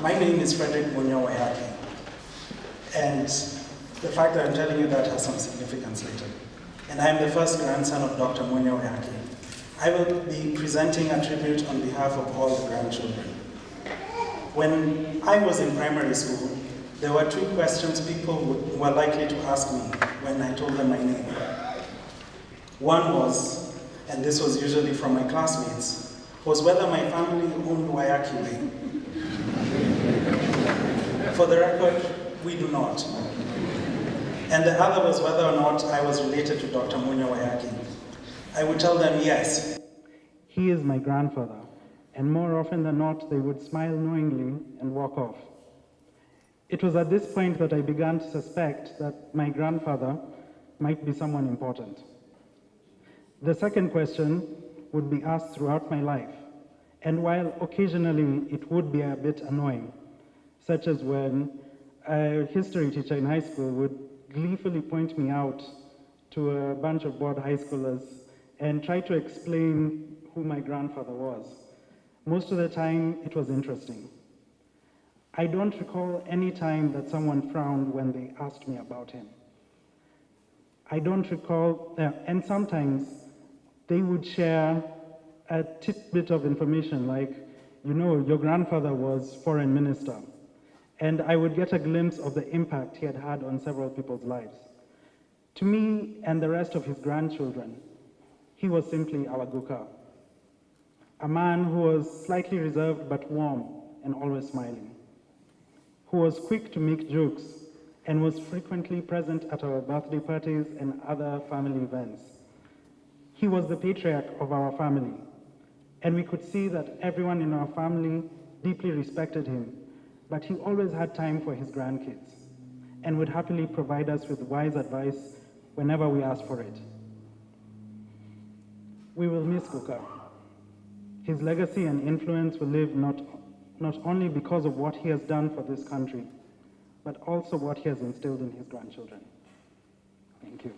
My name is Waiyaki, and the fact that I'm telling you that has some significance later. And I am the first grandson of Dr. Waiyaki. I will be presenting a tribute on behalf of all the grandchildren. When I was in primary school, there were two questions people were likely to ask me when I told them my name. One was, and this was usually from my classmates, was whether my family owned Waiyaki Way. For the record, we do not. And the other was whether or not I was related to Dr. Waiyaki. I would tell them yes. He is my grandfather, and more often than not, they would smile knowingly and walk off. It was at this point that I began to suspect that my grandfather might be someone important. The second question would be asked throughout my life, and while occasionally it would be a bit annoying, such as when a history teacher in high school would gleefully point me out to a bunch of bored high schoolers and try to explain who my grandfather was. Most of the time, it was interesting. I don't recall any time that someone frowned when they asked me about him. I don't recall, and sometimes they would share a tidbit of information like, you know, your grandfather was foreign minister. And I would get a glimpse of the impact he had had on several people's lives. To me and the rest of his grandchildren, he was simply our Guka, a man who was slightly reserved but warm and always smiling, who was quick to make jokes and was frequently present at our birthday parties and other family events. He was the patriarch of our family, and we could see that everyone in our family deeply respected him, but he always had time for his grandkids and would happily provide us with wise advice whenever we asked for it. We will miss Guka. His legacy and influence will live not only because of what he has done for this country, but also what he has instilled in his grandchildren. Thank you.